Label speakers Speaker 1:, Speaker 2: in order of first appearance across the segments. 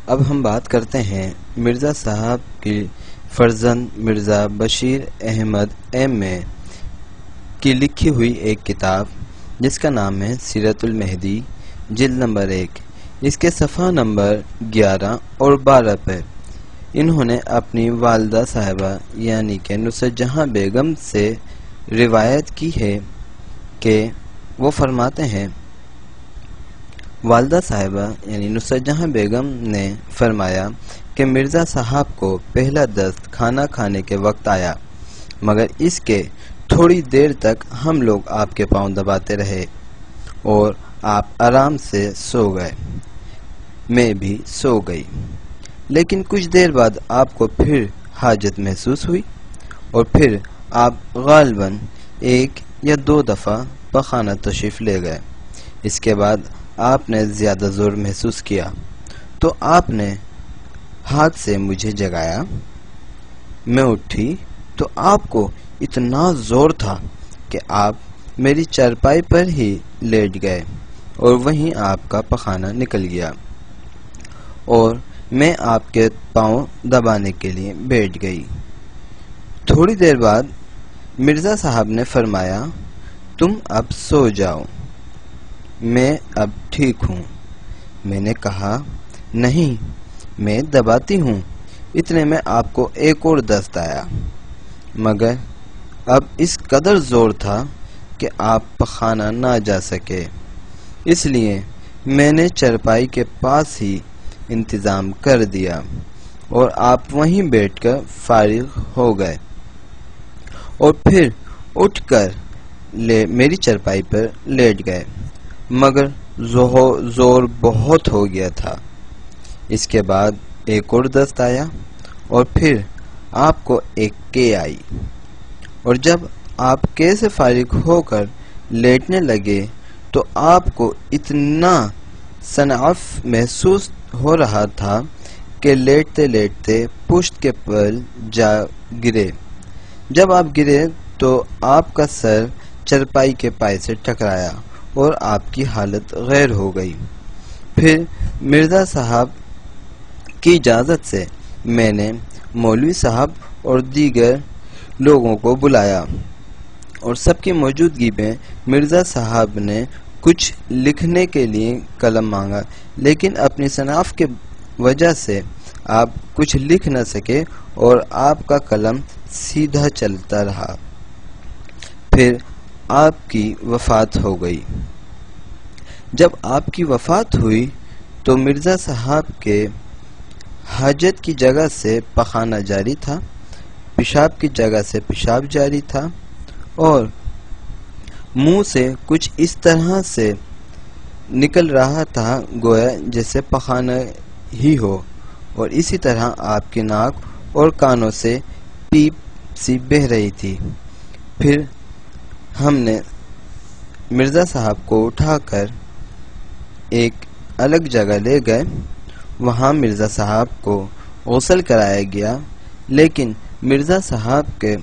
Speaker 1: اب ہم بات کرتے ہیں مرزا صاحب کی فرزند مرزا بشیر احمد ایم اے کی لکھی ہوئی ایک کتاب جس کا نام ہے سیرت المہدی جلد نمبر 1۔ اس کے صفحہ نمبر 11 اور 12 پر انہوں نے اپنی والدہ صاحبہ یعنی کہ نصرت جہاں بیگم سے روایت کی ہے کہ وہ فرماتے ہیں، والدہ صاحبہ یعنی نصرت جہاں بیگم نے فرمایا کہ مرزا صاحب کو پہلا دست کھانا کھانے کے وقت آیا، مگر اس کے تھوڑی دیر تک ہم لوگ آپ کے پاؤں دباتے رہے اور آپ آرام سے سو گئے، میں بھی سو گئی، لیکن کچھ دیر بعد آپ کو پھر حاجت محسوس ہوئی اور پھر آپ غالباً 1 یا 2 دفعہ پخانہ تشریف لے گئے۔ اس کے بعد آپ نے زیادہ زور محسوس کیا تو آپ نے ہاتھ سے مجھے جگایا، میں اٹھی تو آپ کو اتنا زور تھا کہ آپ میری چارپائی پر ہی لیٹ گئے اور وہیں آپ کا پخانہ نکل گیا اور میں آپ کے پاؤں دبانے کے لیے بیٹھ گئی۔ تھوڑی دیر بعد مرزا صاحب نے فرمایا، تم اب سو جاؤ، میں اب ٹھیک ہوں۔ میں نے کہا، نہیں، میں دباتی ہوں۔ اتنے میں آپ کو ایک اور دست آیا، مگر اب اس قدر زور تھا کہ آپ پخانہ نہ جا سکے، اس لیے میں نے چرپائی کے پاس ہی انتظام کر دیا اور آپ وہیں بیٹھ کر فارغ ہو گئے اور پھر اٹھ کر میری چرپائی پر لیٹ گئے، مگر زور بہت ہو گیا تھا۔ اس کے بعد ایک اور دست آیا اور پھر آپ کو ایک کے آئی، اور جب آپ کے سے فارغ ہو کر لیٹنے لگے تو آپ کو اتنا سنعف محسوس ہو رہا تھا کہ لیٹتے لیٹتے پشت کے پل جا گرے۔ جب آپ گرے تو آپ کا سر چرپائی کے پائے سے ٹکرایا اور آپ کی حالت غیر ہو گئی۔ پھر مرزا صاحب کی اجازت سے میں نے مولوی صاحب اور دیگر لوگوں کو بلایا اور سب کی موجودگی میں مرزا صاحب نے کچھ لکھنے کے لیے قلم مانگا، لیکن اپنی شناخت کی وجہ سے آپ کچھ لکھ نہ سکے اور آپ کا قلم سیدھا چلتا رہا۔ پھر آپ کی وفات ہو گئی۔ جب آپ کی وفات ہوئی تو مرزا صاحب کے حاجت کی جگہ سے پخانہ جاری تھا، پیشاب کی جگہ سے پیشاب جاری تھا اور منہ سے کچھ اس طرح سے نکل رہا تھا گویا جیسے پخانہ ہی ہو، اور اسی طرح آپ کی ناک اور کانوں سے پیپ سی بہہ رہی تھی۔ پھر ہم نے مرزا صاحب کو اٹھا کر ایک الگ جگہ لے گئے، وہاں مرزا صاحب کو غسل کرایا گیا، لیکن مرزا صاحب کے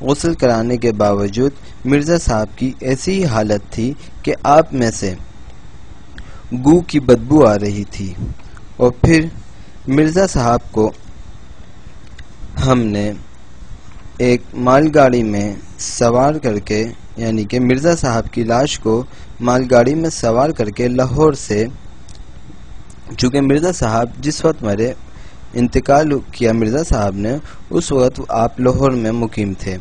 Speaker 1: غسل کرانے کے باوجود مرزا صاحب کی ایسی ہی حالت تھی کہ آپ میں سے گو کی بدبو آ رہی تھی، اور پھر مرزا صاحب کو ہم نے ایک مال گاڑی میں سوار کر کے، یعنی کہ مرزا صاحب کی لاش کو مال گاڑی میں سوار کر کے لاہور سے، چونکہ مرزا صاحب جس وقت مرے انتقال کیا مرزا صاحب نے، اس وقت آپ لاہور میں مقیم تھے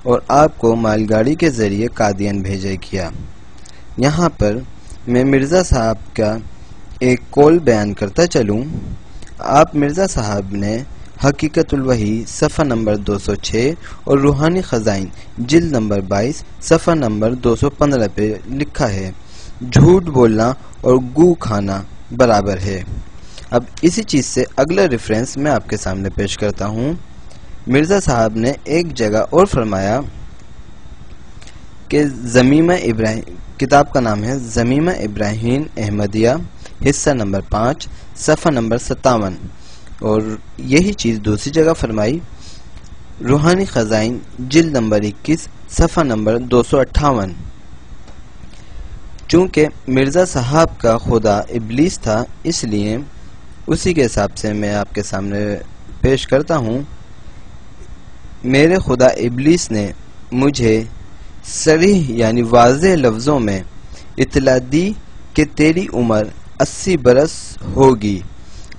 Speaker 1: اور آپ کو مال گاڑی کے ذریعے قادیان بھیجا کیا۔ یہاں پر میں مرزا صاحب کا ایک قول بیان کرتا چلوں۔ آپ مرزا صاحب نے حقیقت الوحی صفحہ نمبر 206 اور روحانی خزائن جلد نمبر 22 صفحہ نمبر 215 پہ لکھا ہے، جھوٹ بولنا اور گو کھانا برابر ہے۔ اب اسی چیز سے اگلا ریفرنس میں آپ کے سامنے پیش کرتا ہوں۔ مرزا صاحب نے ایک جگہ اور فرمایا کہ زمیمہ ابراہیم، کتاب کا نام ہے زمیمہ ابراہیم احمدیہ حصہ نمبر 5 صفحہ نمبر 57، اور یہی چیز دوسری جگہ فرمائی، روحانی خزائن جلد نمبر 21 صفحہ نمبر 258۔ چونکہ مرزا صاحب کا خدا ابلیس تھا، اس لیے اسی کے حساب سے میں آپ کے سامنے پیش کرتا ہوں۔ میرے خدا ابلیس نے مجھے صریح یعنی واضح لفظوں میں اطلاع دی کہ تیری عمر 80 برس ہوگی،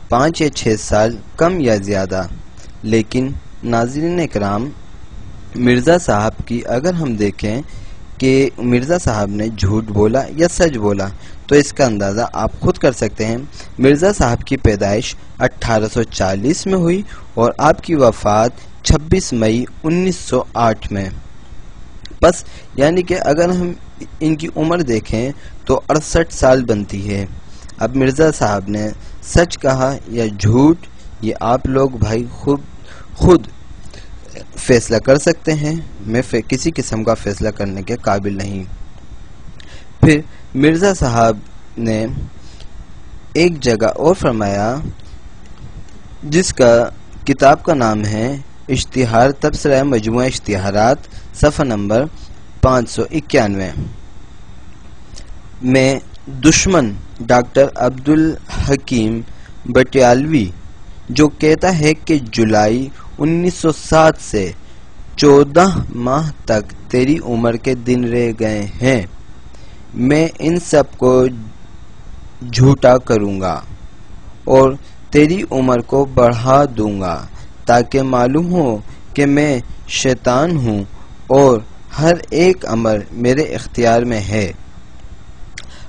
Speaker 1: 5 یا 6 سال کم یا زیادہ۔ لیکن ناظرین اکرام، مرزا صاحب کی اگر ہم دیکھیں کہ مرزا صاحب نے جھوٹ بولا یا سچ بولا تو اس کا اندازہ آپ خود کر سکتے ہیں۔ مرزا صاحب کی پیدائش 1840 میں ہوئی اور آپ کی وفات 26 مئی 1908 میں۔ بس یعنی کہ اگر ہم ان کی عمر دیکھیں تو 68 سال بنتی ہے۔ اب مرزا صاحب نے سچ کہا یا جھوٹ، یہ آپ لوگ بھائی خود فیصلہ کر سکتے ہیں، میں کسی قسم کا فیصلہ کرنے کے قابل نہیں۔ پھر مرزا صاحب نے ایک جگہ اور فرمایا جس کا کتاب کا نام ہے اشتہار تبصرہ مجموعہ اشتہارات، صفحہ نمبر 591 میں دشمن ڈاکٹر عبدالحکیم بٹیالوی جو کہتا ہے کہ جولائی 1907 سے 14 ماہ تک تیری عمر کے دن رہ گئے ہیں، میں ان سب کو جھوٹا کروں گا اور تیری عمر کو بڑھا دوں گا تاکہ معلوم ہو کہ میں شیطان ہوں اور ہر ایک امر میرے اختیار میں ہے۔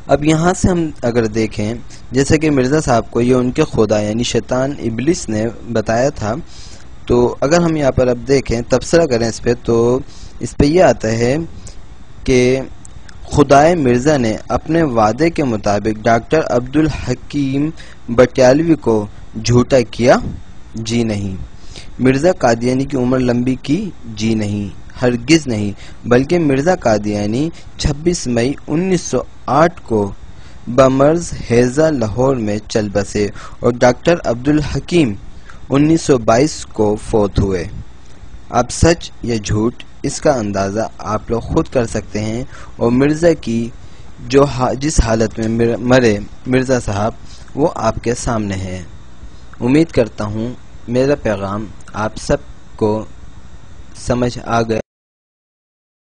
Speaker 1: اب یہاں سے ہم اگر دیکھیں جیسے کہ مرزا صاحب کو یہ ان کے خدا یعنی شیطان ابلیس نے بتایا تھا، تو اگر ہم یہاں پر اب دیکھیں تبصرہ کریں اس پہ تو اس پہ یہ آتا ہے کہ خدائے مرزا نے اپنے وعدے کے مطابق ڈاکٹر عبدالحکیم بٹیالوی کو جھوٹا کیا؟ جی نہیں۔ مرزا قادیانی کی عمر لمبی کی؟ جی نہیں، ہرگز نہیں، بلکہ مرزا قادیانی 26 مئی 1908 کو بمرز ہیضہ لاہور میں چل بسے اور ڈاکٹر عبدالحکیم 1922 کو فوت ہوئے۔ اب سچ یا جھوٹ اس کا اندازہ آپ لوگ خود کر سکتے ہیں، اور مرزا کی جس حالت میں مرے مرزا صاحب وہ آپ کے سامنے ہے۔ امید کرتا ہوں میرا پیغام آپ سب کو سمجھ آ گیا۔